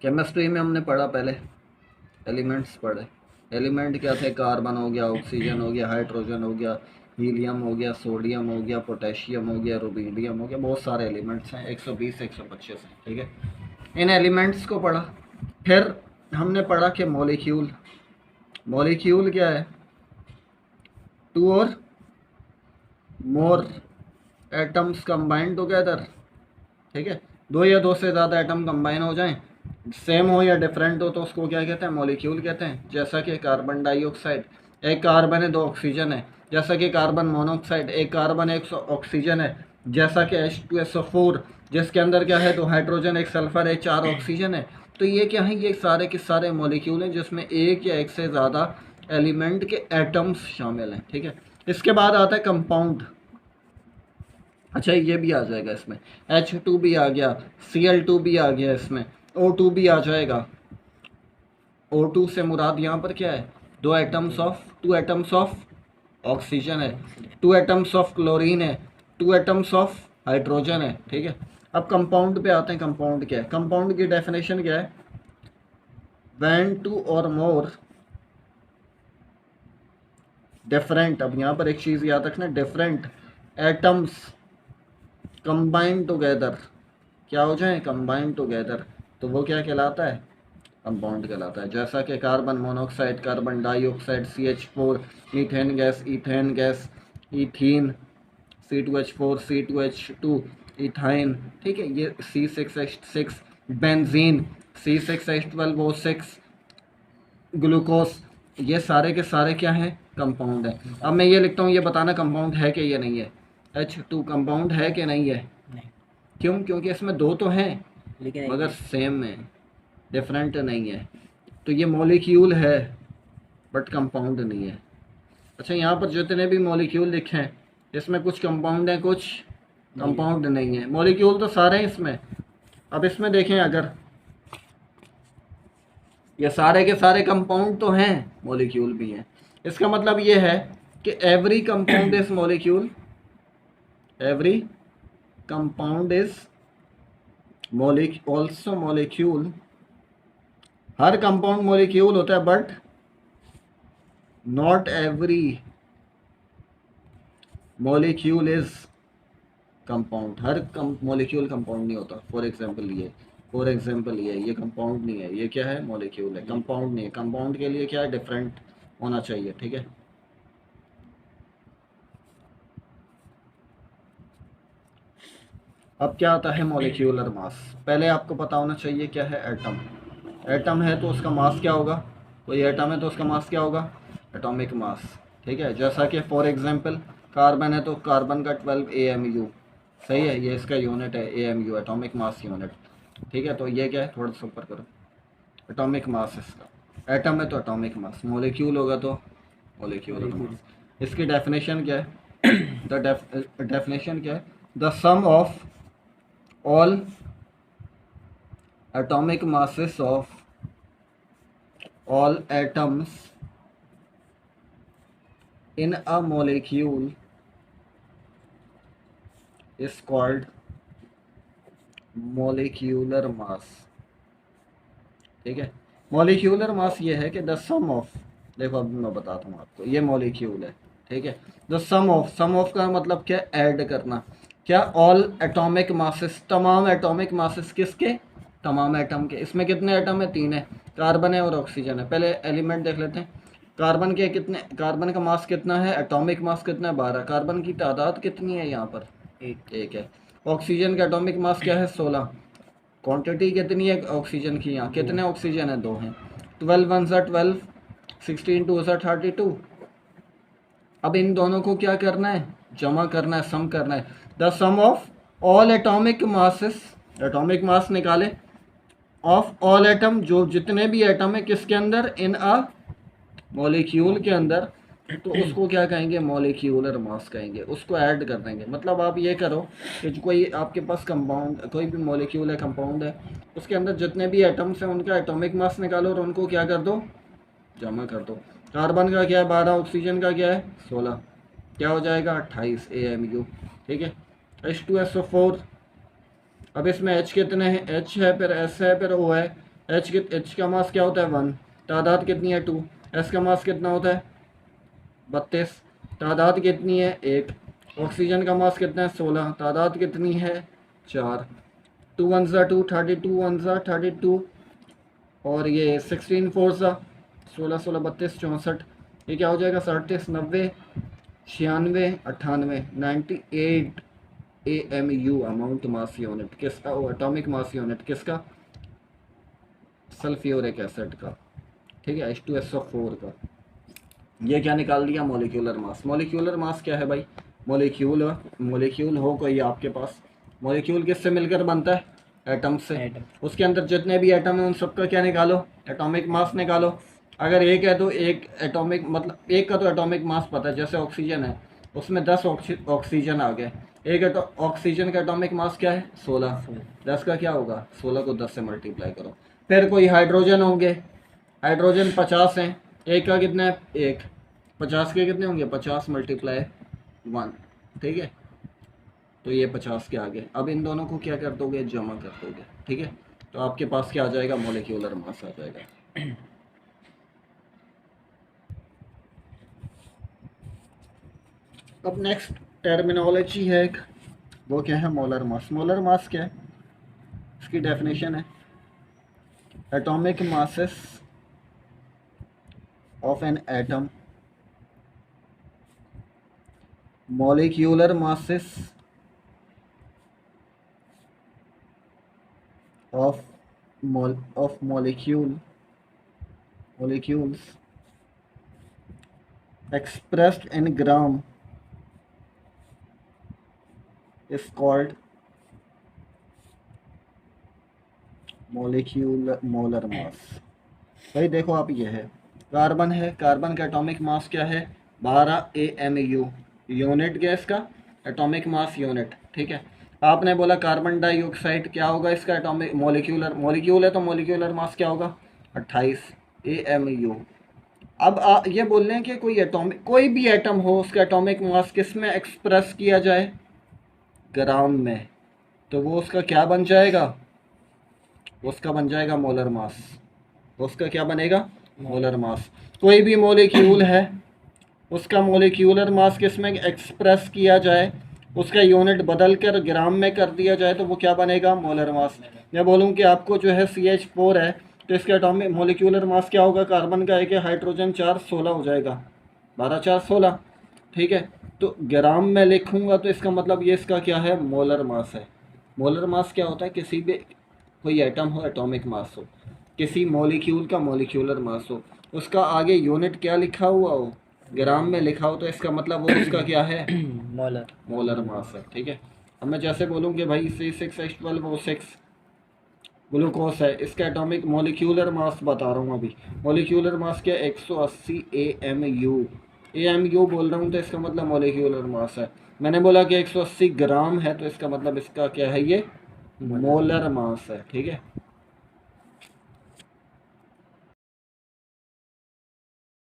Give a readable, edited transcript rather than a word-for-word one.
Chemistry में हमने पढ़ा पहले, एलिमेंट्स पढ़े। एलिमेंट क्या थे? कार्बन हो गया, ऑक्सीजन हो गया, हाइड्रोजन हो गया, हीलियम हो गया, सोडियम हो गया, पोटेशियम हो गया, रुबीडियम हो गया, बहुत सारे एलिमेंट्स हैं, 120 125 हैं, ठीक है। इन एलिमेंट्स को पढ़ा। फिर हमने पढ़ा कि मॉलिक्यूल, मॉलिक्यूल क्या है? टू और मोर एटम्स कंबाइंड टुगेदर, ठीक है। दो या दो से ज़्यादा एटम कंबाइन हो जाएं, सेम हो या डिफरेंट हो, तो उसको क्या कहते हैं? मॉलिक्यूल कहते हैं। जैसा कि कार्बन डाइऑक्साइड, एक कार्बन है दो ऑक्सीजन है। जैसा कि कार्बन मोनोऑक्साइड, एक कार्बन एक ऑक्सीजन है। जैसा कि H2SO4, जिसके अंदर क्या है? दो हाइड्रोजन एक सल्फर है, चार ऑक्सीजन है। तो ये क्या है? ये सारे के सारे मॉलिक्यूल हैं जिसमें एक या एक से ज़्यादा एलिमेंट के एटम्स शामिल हैं, ठीक है। इसके बाद आता है कंपाउंड। अच्छा, ये भी आ जाएगा इसमें, H2 भी आ गया, Cl2 भी आ गया, इसमें O2 भी आ जाएगा। O2 से मुराद यहाँ पर क्या है? दो atoms of, two atoms of oxygen है, टू एटम्स ऑफ क्लोरीन है, टू एटम्स ऑफ हाइड्रोजन है, ठीक है। अब कंपाउंड पे आते हैं। कंपाउंड क्या है? कंपाउंड की डेफिनेशन क्या है? व्हेन टू और मोर डिफरेंट, अब यहाँ पर एक चीज़ याद रखना, डिफरेंट एटम्स कंबाइन टुगेदर, क्या हो जाए? कंबाइन टुगेदर, तो वो क्या कहलाता है? कंपाउंड कहलाता है। जैसा कि carbon monoxide, carbon dioxide, CH4, methane gas, ethene, C2H4, C2H2, ethyne, ठीक है। ये C6H6, बेंजीन, C6H12O6, ग्लूकोस, ये सारे के सारे क्या हैं? कंपाउंड है। अब मैं ये लिखता हूँ, ये बताना कंपाउंड है कि ये नहीं है। H2 कंपाउंड है कि नहीं है? नहीं, क्यों? क्योंकि इसमें दो तो हैं लेकिन मगर सेम है, डिफरेंट नहीं है। तो ये मॉलिक्यूल है बट कंपाउंड नहीं है। अच्छा, यहाँ पर जितने भी मॉलिक्यूल लिखे हैं इसमें कुछ कंपाउंड है, कुछ कंपाउंड नहीं है। मॉलिक्यूल तो सारे हैं इसमें। अब इसमें देखें, अगर ये सारे के सारे कंपाउंड तो हैं, मॉलिक्यूल भी हैं, इसका मतलब ये है कि every compound is molecule, every compound is also molecule. Her compound molecule होता है but not every molecule is compound. Her molecule compound नहीं होता। फॉर एग्जांपल ये कंपाउंड नहीं है, ये क्या है? मॉलिक्यूल है, कंपाउंड नहीं है। कंपाउंड के लिए क्या है? डिफरेंट होना चाहिए, ठीक है। अब क्या आता है? Molecular mass. पहले आपको पता होना चाहिए क्या है? एटम। एटम है तो उसका मास क्या होगा? कोई एटम है तो उसका मास क्या होगा? एटॉमिक मास, ठीक है। जैसा कि फॉर एग्जांपल कार्बन है तो कार्बन का 12 AMU, सही है, ये इसका यूनिट है AMU, एटॉमिक मास यूनिट, ठीक है। तो ये क्या है? थोड़ा सा ऊपर करो, एटॉमिक मास इसका। एटम है तो एटॉमिक मास, मॉलिक्यूल होगा तो मॉलिक्यूलर मास। इसकी डेफिनेशन क्या है? द डेफिनेशन क्या है? The sum of all atomic masses of all atoms in a molecule is called molecular mass, ठीक है। मॉलिक्यूलर मास ये है कि द सम ऑफ, देखो अब मैं बताता हूँ आपको, ये मॉलिक्यूल है, ठीक है। द सम ऑफ का मतलब क्या? ऐड करना। क्या? ऑल एटॉमिक मासेस, तमाम एटॉमिक मासेस, किसके? तमाम एटम के। इसमें कितने एटम है? 3 है, कार्बन है और ऑक्सीजन है। पहले एलिमेंट देख लेते हैं। कार्बन के कितने, कार्बन का मास कितना है? एटॉमिक मास कितना है? 12। कार्बन की तादाद कितनी है यहाँ पर? एक है। ऑक्सीजन का एटॉमिक मास क्या है? 16। क्वांटिटी कितनी है ऑक्सीजन की? यहाँ कितने ऑक्सीजन है? 2 हैं। 12 वन सा 12, 16 टू सा 32। अब इन दोनों को क्या करना है? जमा करना है, सम करना है। The sum of all atomic masses, atomic mass निकाले, ऑफ ऑल एटम, जो जितने भी एटम है किसके अंदर? इन अ मॉलिक्यूल के अंदर, तो उसको क्या कहेंगे? मॉलिक्यूलर मास कहेंगे। उसको ऐड कर देंगे। मतलब आप ये करो कि जो कोई आपके पास कंपाउंड, कोई भी मॉलिक्यूल है, कंपाउंड है, उसके अंदर जितने भी एटम्स हैं उनका एटॉमिक मास निकालो और उनको क्या कर दो? जमा कर दो। कार्बन का क्या है? 12। ऑक्सीजन का क्या है? 16। क्या हो जाएगा? 28 AMU, ठीक है। H2SO4 अब इसमें एच कितने हैं, एच है फिर एस है फिर ओ है। एच का मास क्या होता है 1, तादाद कितनी है 2। एस का मास कितना होता है 32, तादाद कितनी है 1। ऑक्सीजन का मास कितना है 16, तादाद कितनी है 4। 2 1 ज़ा 2, 32 1 ज़ा 32, और ये 16 4 ज़ा 16 16 32 64, ये क्या हो जाएगा 37 90 96 98 98 AMU अमाउंट मास यूनिट किसका, एटॉमिक मास यूनिट किसका, सल्फ्यूरिक एसिड का, ठीक है, H2SO4 का। ये क्या निकाल दिया मॉलिक्यूलर मास। मॉलिक्यूलर मास क्या है भाई, मॉलिक्यूल हो कोई आपके पास, मॉलिक्यूल किससे मिलकर बनता है, एटम से। उसके अंदर जितने भी एटम हैं उन सबका क्या निकालो, एटॉमिक मास निकालो। अगर एक है तो एक एटॉमिक, मतलब एक का तो एटॉमिक मास पता है, जैसे ऑक्सीजन है उसमें 10 ऑक्सीजन आ गए, एक ऑक्सीजन का एटॉमिक मास क्या है 16, 10 का क्या होगा 16 को 10 से मल्टीप्लाई करो। फिर कोई हाइड्रोजन होंगे, हाइड्रोजन 50 हैं, एक का कितना है 1, 50 के कितने होंगे 50 मल्टीप्लाई 1, ठीक है। तो ये 50 के आगे, अब इन दोनों को क्या कर दोगे, जमा कर दोगे, ठीक है। तो आपके पास क्या आ जाएगा, मॉलिक्यूलर मास आ जाएगा। अब नेक्स्ट टर्मिनोलॉजी है एक, वो क्या है मोलर मास। मोलर मास क्या है, इसकी डेफिनेशन है atomic masses of an atom, molecular masses of molecules expressed in gram is called molar mass. भाई देखो आप, ये है कार्बन है, कार्बन का एटॉमिक मास क्या है 12 AMU, यूनिट गैस का एटॉमिक मास यूनिट, ठीक है। आपने बोला कार्बन डाइऑक्साइड क्या होगा इसका एटॉमिक, मॉलिक्यूल है तो मॉलिक्यूलर मास क्या होगा 28 AMU। अब ये बोल रहे हैं कि कोई एटॉमिक, कोई भी एटम हो उसका एटॉमिक मास किस में एक्सप्रेस किया जाए, ग्राम में, तो वो उसका क्या बन जाएगा, उसका बन जाएगा मोलर मास। उसका क्या बनेगा, मोलर मास। कोई भी मॉलिक्यूल है उसका मॉलिक्यूलर मास किस में एक्सप्रेस किया जाए, उसका यूनिट बदल कर ग्राम में कर दिया जाए तो वो क्या बनेगा, मोलर मास। मैं बोलूँ कि आपको जो है CH4 है तो इसका एटॉमिक मॉलिक्यूलर मास क्या होगा, कार्बन का एक है, हाइड्रोजन 4 16 हो जाएगा, 12 4 16, ठीक है। तो ग्राम में लिखूँगा तो इसका मतलब ये इसका क्या है, मोलर मास है। मोलर मास क्या होता है, किसी भी कोई एटम हो एटॉमिक मास हो, किसी मॉलिक्यूल का मॉलिक्यूलर मास हो, उसका आगे यूनिट क्या लिखा हुआ हो, ग्राम में लिखा हो, तो इसका मतलब वो उसका क्या है मोलर मास है, ठीक है। अब मैं जैसे बोलूँ कि भाई C6H12O6 ग्लूकोस है, इसका एटॉमिक मॉलिक्यूलर मास बता रहा हूँ अभी। मॉलिक्यूलर मास क्या 180 AMU बोल रहा हूँ तो इसका मतलब मॉलिक्यूलर मास है। मैंने बोला कि 180 ग्राम है तो इसका मतलब इसका क्या है, ये मोलर मास है, ठीक है।